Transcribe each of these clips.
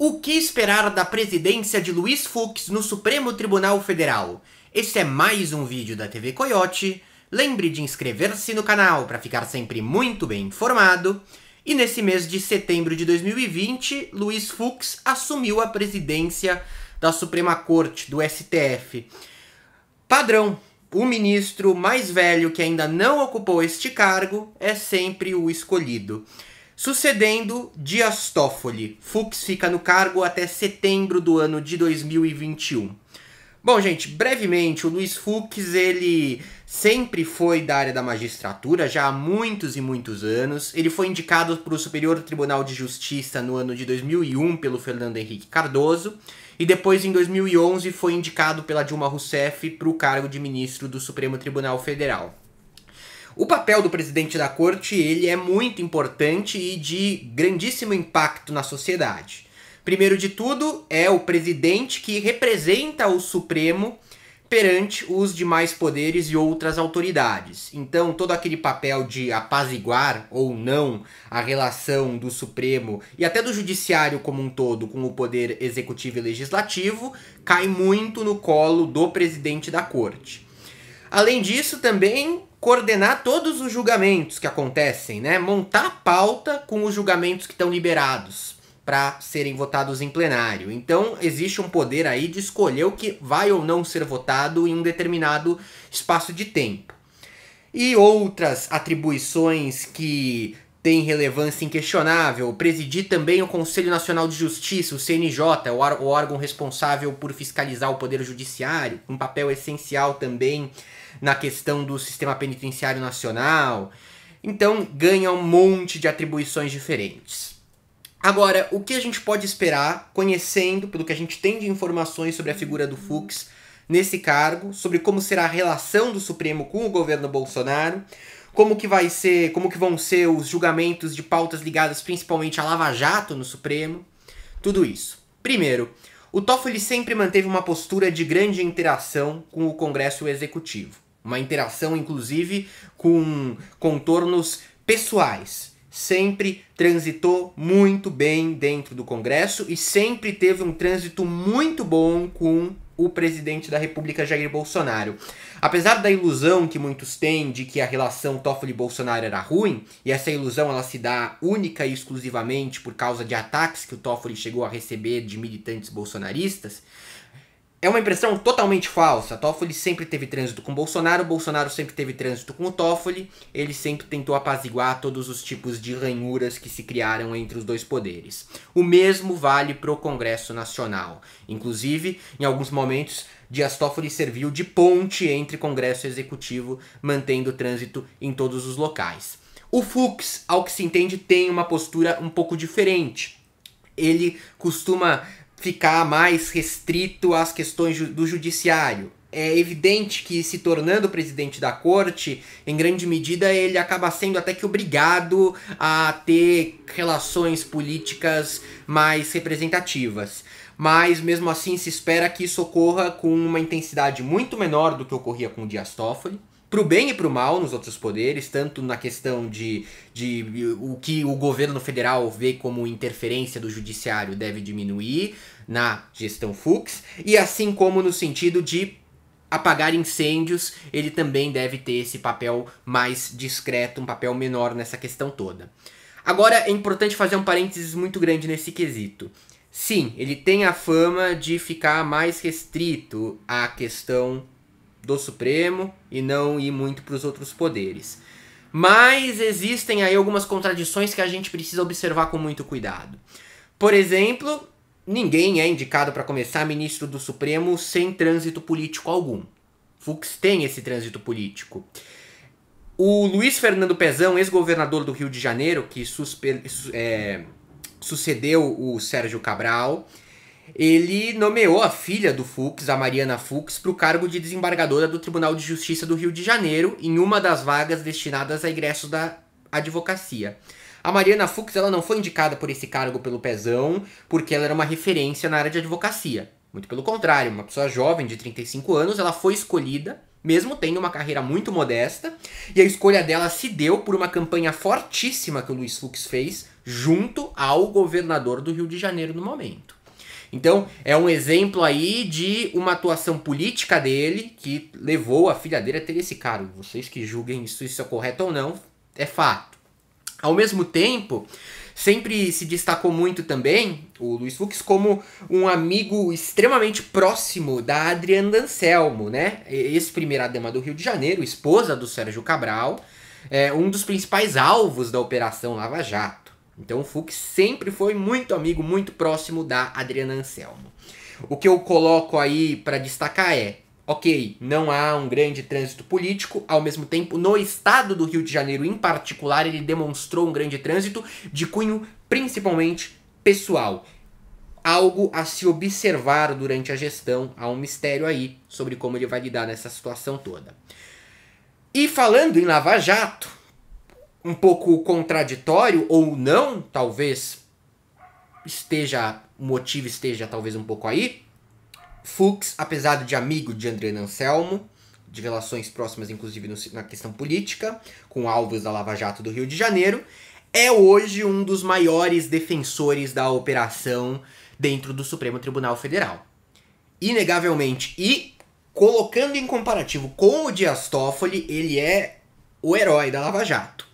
O que esperar da presidência de Luiz Fux no Supremo Tribunal Federal? Este é mais um vídeo da TV Coiote. Lembre de inscrever-se no canal para ficar sempre muito bem informado. E nesse mês de setembro de 2020, Luiz Fux assumiu a presidência da Suprema Corte, do STF. Padrão, o ministro mais velho que ainda não ocupou este cargo é sempre o escolhido. Sucedendo Dias Toffoli, Fux fica no cargo até setembro do ano de 2021. Bom, gente, brevemente, o Luiz Fux, ele sempre foi da área da magistratura, já há muitos e muitos anos. Ele foi indicado para o Superior Tribunal de Justiça no ano de 2001 pelo Fernando Henrique Cardoso. E depois, em 2011, foi indicado pela Dilma Rousseff para o cargo de ministro do Supremo Tribunal Federal. O papel do presidente da corte, ele é muito importante e de grandíssimo impacto na sociedade. Primeiro de tudo, é o presidente que representa o Supremo perante os demais poderes e outras autoridades. Então, todo aquele papel de apaziguar ou não a relação do Supremo e até do Judiciário como um todo com o poder executivo e legislativo cai muito no colo do presidente da corte. Além disso, também coordenar todos os julgamentos que acontecem, né? Montar a pauta com os julgamentos que estão liberados para serem votados em plenário. Então, existe um poder aí de escolher o que vai ou não ser votado em um determinado espaço de tempo. E outras atribuições que têm relevância inquestionável: presidir também o Conselho Nacional de Justiça, o CNJ, o órgão responsável por fiscalizar o Poder Judiciário, um papel essencial também na questão do sistema penitenciário nacional. Então, ganha um monte de atribuições diferentes. Agora, o que a gente pode esperar, conhecendo, pelo que a gente tem de informações sobre a figura do Fux nesse cargo, sobre como será a relação do Supremo com o governo Bolsonaro, como que vão ser os julgamentos de pautas ligadas principalmente à Lava Jato no Supremo, tudo isso. Primeiro, o Toffoli sempre manteve uma postura de grande interação com o Congresso Executivo. Uma interação, inclusive, com contornos pessoais. Sempre transitou muito bem dentro do Congresso e sempre teve um trânsito muito bom com o presidente da República, Jair Bolsonaro. Apesar da ilusão que muitos têm de que a relação Toffoli-Bolsonaro era ruim, e essa ilusão ela se dá única e exclusivamente por causa de ataques que o Toffoli chegou a receber de militantes bolsonaristas, é uma impressão totalmente falsa. Toffoli sempre teve trânsito com Bolsonaro, Bolsonaro sempre teve trânsito com o Toffoli, ele sempre tentou apaziguar todos os tipos de ranhuras que se criaram entre os dois poderes. O mesmo vale para o Congresso Nacional. Inclusive, em alguns momentos, Dias Toffoli serviu de ponte entre Congresso e Executivo, mantendo o trânsito em todos os locais. O Fux, ao que se entende, tem uma postura um pouco diferente. Ele costuma ficar mais restrito às questões do judiciário. É evidente que, se tornando presidente da corte, em grande medida ele acaba sendo até que obrigado a ter relações políticas mais representativas. Mas, mesmo assim, se espera que isso ocorra com uma intensidade muito menor do que ocorria com o Dias Toffoli, para o bem e para o mal nos outros poderes, tanto na questão de o que o governo federal vê como interferência do judiciário deve diminuir na gestão Fux, e assim como no sentido de apagar incêndios, ele também deve ter esse papel mais discreto, um papel menor nessa questão toda. Agora é importante fazer um parênteses muito grande nesse quesito. Sim, ele tem a fama de ficar mais restrito à questão do Supremo e não ir muito para os outros poderes. Mas existem aí algumas contradições que a gente precisa observar com muito cuidado. Por exemplo, ninguém é indicado para começar ministro do Supremo sem trânsito político algum. Fux tem esse trânsito político. O Luiz Fernando Pezão, ex-governador do Rio de Janeiro, que sucedeu o Sérgio Cabral, ele nomeou a filha do Fux, a Mariana Fux, para o cargo de desembargadora do Tribunal de Justiça do Rio de Janeiro, em uma das vagas destinadas a ingressos da advocacia. A Mariana Fux, ela não foi indicada por esse cargo pelo Pezão porque ela era uma referência na área de advocacia. Muito pelo contrário, uma pessoa jovem de 35 anos, ela foi escolhida mesmo tendo uma carreira muito modesta, e a escolha dela se deu por uma campanha fortíssima que o Luiz Fux fez junto ao governador do Rio de Janeiro no momento. Então, é um exemplo aí de uma atuação política dele que levou a filha dele a ter esse cargo. Vocês que julguem se isso é correto ou não, é fato. Ao mesmo tempo, sempre se destacou muito também o Luiz Fux como um amigo extremamente próximo da Adriana Anselmo, né? Ex-primeira-dama do Rio de Janeiro, esposa do Sérgio Cabral, um dos principais alvos da Operação Lava Jato. Então o Fux sempre foi muito amigo, muito próximo da Adriana Anselmo. O que eu coloco aí para destacar é, ok, não há um grande trânsito político, ao mesmo tempo, no estado do Rio de Janeiro em particular, ele demonstrou um grande trânsito de cunho principalmente pessoal. Algo a se observar durante a gestão, há um mistério aí sobre como ele vai lidar nessa situação toda. E falando em Lava Jato, um pouco contraditório ou não, talvez o motivo esteja talvez um pouco aí. Fux, apesar de amigo de Adriana Anselmo, de relações próximas inclusive na questão política, com alvos da Lava Jato do Rio de Janeiro, é hoje um dos maiores defensores da operação dentro do Supremo Tribunal Federal. Inegavelmente, e colocando em comparativo com o Dias Toffoli, ele é o herói da Lava Jato.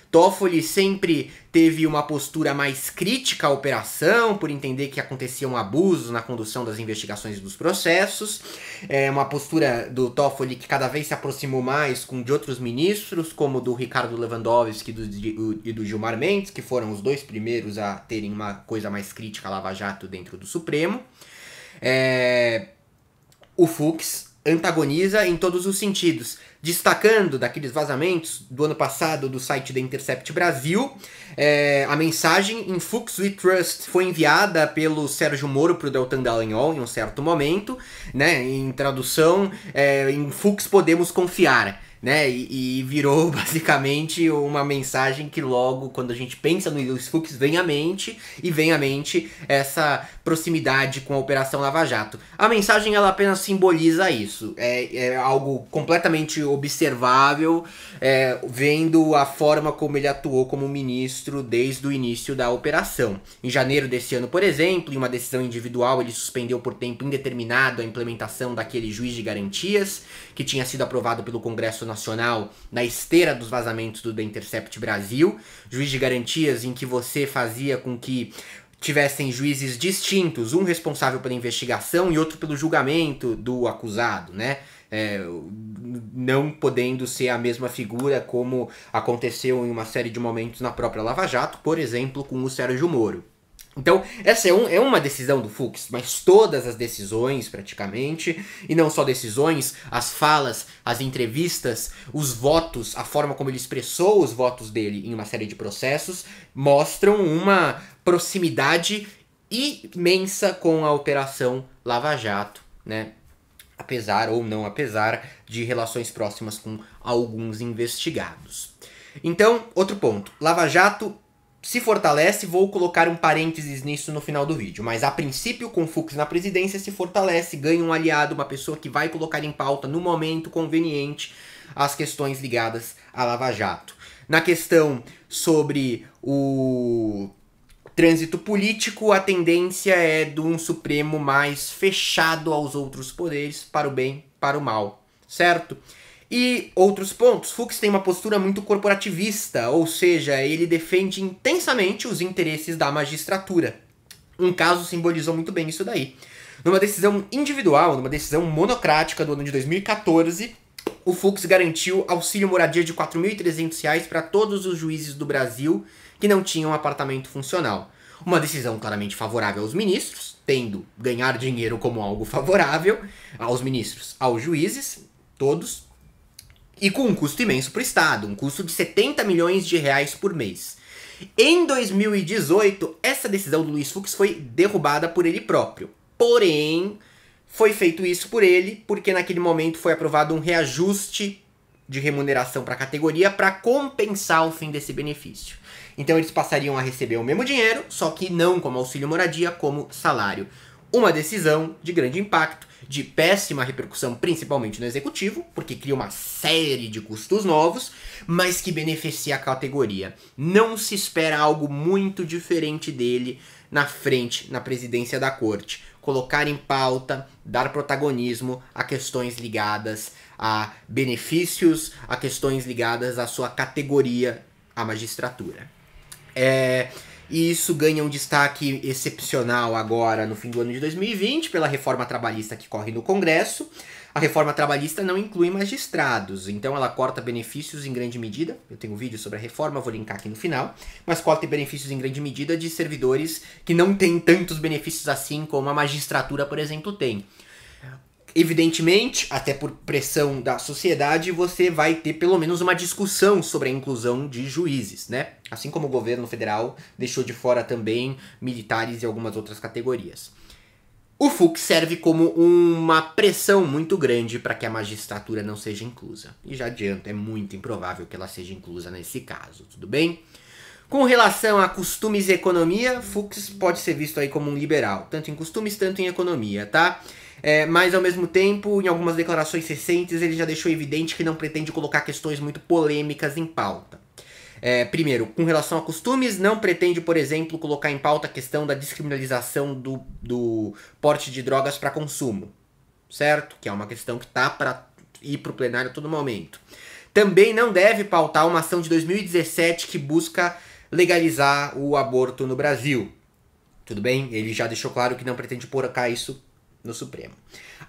Toffoli sempre teve uma postura mais crítica à operação, por entender que aconteciam abusos na condução das investigações e dos processos. É uma postura do Toffoli que cada vez se aproximou mais de outros ministros, como do Ricardo Lewandowski e do Gilmar Mendes, que foram os dois primeiros a terem uma coisa mais crítica à Lava Jato dentro do Supremo. O Fux antagoniza em todos os sentidos, destacando daqueles vazamentos do ano passado do site da Intercept Brasil, a mensagem em Fux We Trust foi enviada pelo Sérgio Moro para o Deltan Dallagnol em um certo momento, né, em tradução, em Fux podemos confiar, né, e virou basicamente uma mensagem que logo, quando a gente pensa no Luiz Fux, vem à mente essa proximidade com a Operação Lava Jato. A mensagem ela apenas simboliza isso, é algo completamente observável, vendo a forma como ele atuou como ministro desde o início da operação. Em janeiro desse ano, por exemplo, em uma decisão individual, ele suspendeu por tempo indeterminado a implementação daquele juiz de garantias, que tinha sido aprovado pelo Congresso Nacional na esteira dos vazamentos do The Intercept Brasil, juiz de garantias em que você fazia com que tivessem juízes distintos, um responsável pela investigação e outro pelo julgamento do acusado, né? Não podendo ser a mesma figura como aconteceu em uma série de momentos na própria Lava Jato, por exemplo, com o Sérgio Moro. Então, essa é uma decisão do Fux, mas todas as decisões, praticamente, e não só decisões, as falas, as entrevistas, os votos, a forma como ele expressou os votos dele em uma série de processos, mostram uma proximidade imensa com a Operação Lava Jato, né? Apesar ou não apesar de relações próximas com alguns investigados. Então, outro ponto, Lava Jato se fortalece, vou colocar um parênteses nisso no final do vídeo, mas a princípio com Fux na presidência se fortalece, ganha um aliado, uma pessoa que vai colocar em pauta no momento conveniente as questões ligadas à Lava Jato. Na questão sobre o trânsito político, a tendência é de um Supremo mais fechado aos outros poderes, para o bem, para o mal, certo? E outros pontos, Fux tem uma postura muito corporativista, ou seja, ele defende intensamente os interesses da magistratura. Um caso simbolizou muito bem isso daí. Numa decisão individual, numa decisão monocrática do ano de 2014, o Fux garantiu auxílio moradia de R$ 4.300 para todos os juízes do Brasil que não tinham apartamento funcional. Uma decisão claramente favorável aos ministros, tendo ganhar dinheiro como algo favorável aos ministros, aos juízes, todos, e com um custo imenso para o Estado, um custo de 70 milhões de reais por mês. Em 2018, essa decisão do Luiz Fux foi derrubada por ele próprio. Porém, foi feito isso por ele porque naquele momento foi aprovado um reajuste de remuneração para a categoria para compensar o fim desse benefício. Então eles passariam a receber o mesmo dinheiro, só que não como auxílio moradia, como salário. Uma decisão de grande impacto de péssima repercussão, principalmente no executivo, porque cria uma série de custos novos, mas que beneficia a categoria. Não se espera algo muito diferente dele na frente, na presidência da corte. Colocar em pauta, dar protagonismo a questões ligadas a benefícios, a questões ligadas à sua categoria, a magistratura. E isso ganha um destaque excepcional agora no fim do ano de 2020 pela reforma trabalhista que corre no Congresso. A reforma trabalhista não inclui magistrados, então ela corta benefícios em grande medida. Eu tenho um vídeo sobre a reforma, vou linkar aqui no final. Mas corta benefícios em grande medida de servidores que não têm tantos benefícios assim como a magistratura, por exemplo, tem. Evidentemente, até por pressão da sociedade, você vai ter pelo menos uma discussão sobre a inclusão de juízes, né? Assim como o governo federal deixou de fora também militares e algumas outras categorias. O Fux serve como uma pressão muito grande para que a magistratura não seja inclusa. E já adianto, é muito improvável que ela seja inclusa nesse caso, tudo bem? Com relação a costumes e economia, Fux pode ser visto aí como um liberal, tanto em costumes, tanto em economia, tá? Mas ao mesmo tempo, em algumas declarações recentes, ele já deixou evidente que não pretende colocar questões muito polêmicas em pauta. Primeiro, com relação a costumes, não pretende, por exemplo, colocar em pauta a questão da descriminalização do porte de drogas para consumo, certo? Que é uma questão que tá para ir para o plenário a todo momento. Também não deve pautar uma ação de 2017 que busca legalizar o aborto no Brasil. Tudo bem? Ele já deixou claro que não pretende colocar isso no Supremo.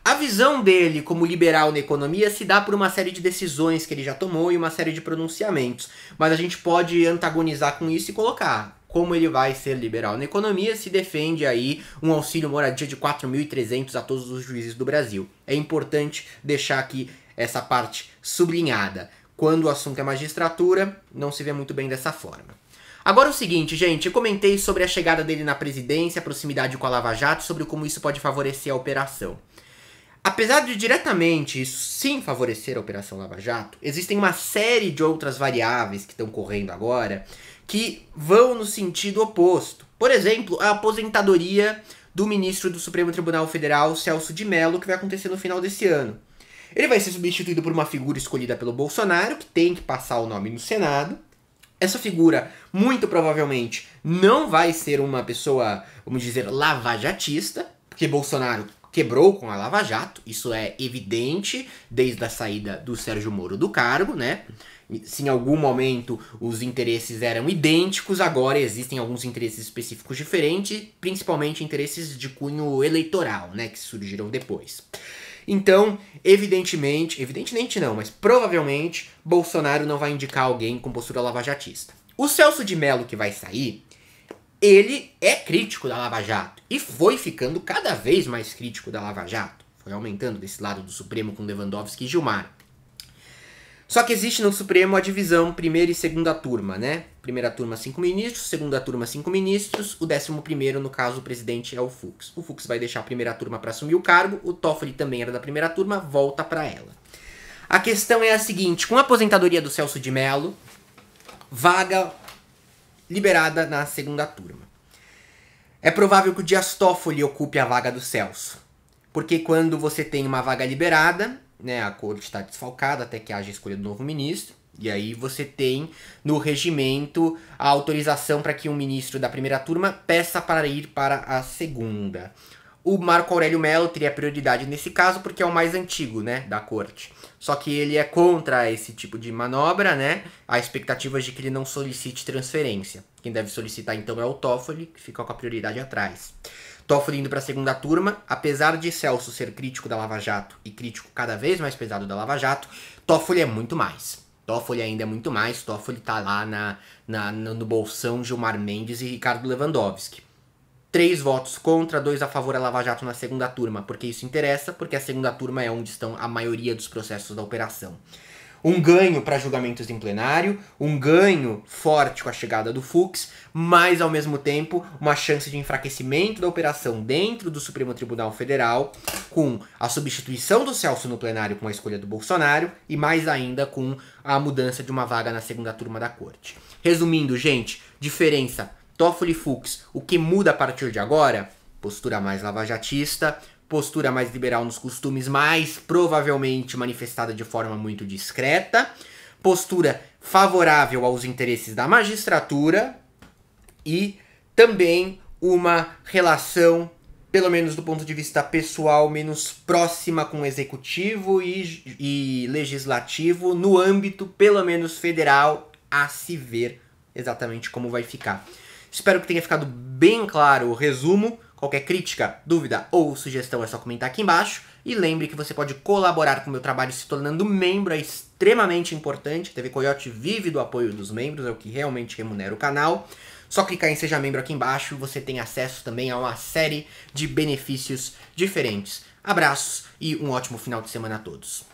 A visão dele como liberal na economia se dá por uma série de decisões que ele já tomou e uma série de pronunciamentos. Mas a gente pode antagonizar com isso e colocar como ele vai ser liberal na economia se defende aí um auxílio moradia de 4.300 a todos os juízes do Brasil. É importante deixar aqui essa parte sublinhada. Quando o assunto é magistratura, não se vê muito bem dessa forma. Agora o seguinte, gente, eu comentei sobre a chegada dele na presidência, a proximidade com a Lava Jato, sobre como isso pode favorecer a operação. Apesar de diretamente isso sim favorecer a Operação Lava Jato, existem uma série de outras variáveis que estão correndo agora que vão no sentido oposto. Por exemplo, a aposentadoria do ministro do Supremo Tribunal Federal, Celso de Mello, que vai acontecer no final desse ano. Ele vai ser substituído por uma figura escolhida pelo Bolsonaro, que tem que passar o nome no Senado. Essa figura, muito provavelmente, não vai ser uma pessoa, vamos dizer, lavajatista, porque Bolsonaro quebrou com a Lava Jato, isso é evidente desde a saída do Sérgio Moro do cargo, né? Se em algum momento os interesses eram idênticos, agora existem alguns interesses específicos diferentes, principalmente interesses de cunho eleitoral, né, que surgiram depois. Então, evidentemente não, mas provavelmente Bolsonaro não vai indicar alguém com postura lavajatista. O Celso de Mello que vai sair, ele é crítico da Lava Jato e foi ficando cada vez mais crítico da Lava Jato. Foi aumentando desse lado do Supremo com Lewandowski e Gilmar. Só que existe no Supremo a divisão primeira e segunda turma, né? Primeira turma 5 ministros, segunda turma 5 ministros, o 11º, no caso, o presidente é o Fux. O Fux vai deixar a primeira turma para assumir o cargo, o Toffoli também era da primeira turma, volta para ela. A questão é a seguinte, com a aposentadoria do Celso de Mello, vaga liberada na segunda turma. É provável que o Dias Toffoli ocupe a vaga do Celso, porque quando você tem uma vaga liberada, né, a corte está desfalcada até que haja a escolha do novo ministro, e aí você tem no regimento a autorização para que um ministro da primeira turma peça para ir para a segunda. O Marco Aurélio Mello teria prioridade nesse caso porque é o mais antigo, né, da corte. Só que ele é contra esse tipo de manobra, né? Há expectativas de que ele não solicite transferência. Quem deve solicitar então é o Toffoli, que fica com a prioridade atrás. Toffoli indo para a segunda turma, apesar de Celso ser crítico da Lava Jato e crítico cada vez mais pesado da Lava Jato, Toffoli é muito mais. Toffoli ainda é muito mais, Toffoli tá lá no bolsão Gilmar Mendes e Ricardo Lewandowski. 3 votos contra, 2 a favor a Lava Jato na segunda turma, porque isso interessa, porque a segunda turma é onde estão a maioria dos processos da operação. Um ganho para julgamentos em plenário, um ganho forte com a chegada do Fux, mas ao mesmo tempo uma chance de enfraquecimento da operação dentro do Supremo Tribunal Federal, com a substituição do Celso no plenário com a escolha do Bolsonaro e mais ainda com a mudança de uma vaga na segunda turma da corte. Resumindo, gente, diferença Toffoli e Fux, o que muda a partir de agora? Postura mais lavajatista, postura mais liberal nos costumes, mas provavelmente manifestada de forma muito discreta. Postura favorável aos interesses da magistratura e também uma relação, pelo menos do ponto de vista pessoal, menos próxima com o executivo e legislativo, no âmbito, pelo menos federal, a se ver exatamente como vai ficar. Espero que tenha ficado bem claro o resumo. Qualquer crítica, dúvida ou sugestão é só comentar aqui embaixo. E lembre que você pode colaborar com o meu trabalho se tornando membro, é extremamente importante. A TV Coiote vive do apoio dos membros, é o que realmente remunera o canal. Só clicar em Seja Membro aqui embaixo e você tem acesso também a uma série de benefícios diferentes. Abraços e um ótimo final de semana a todos.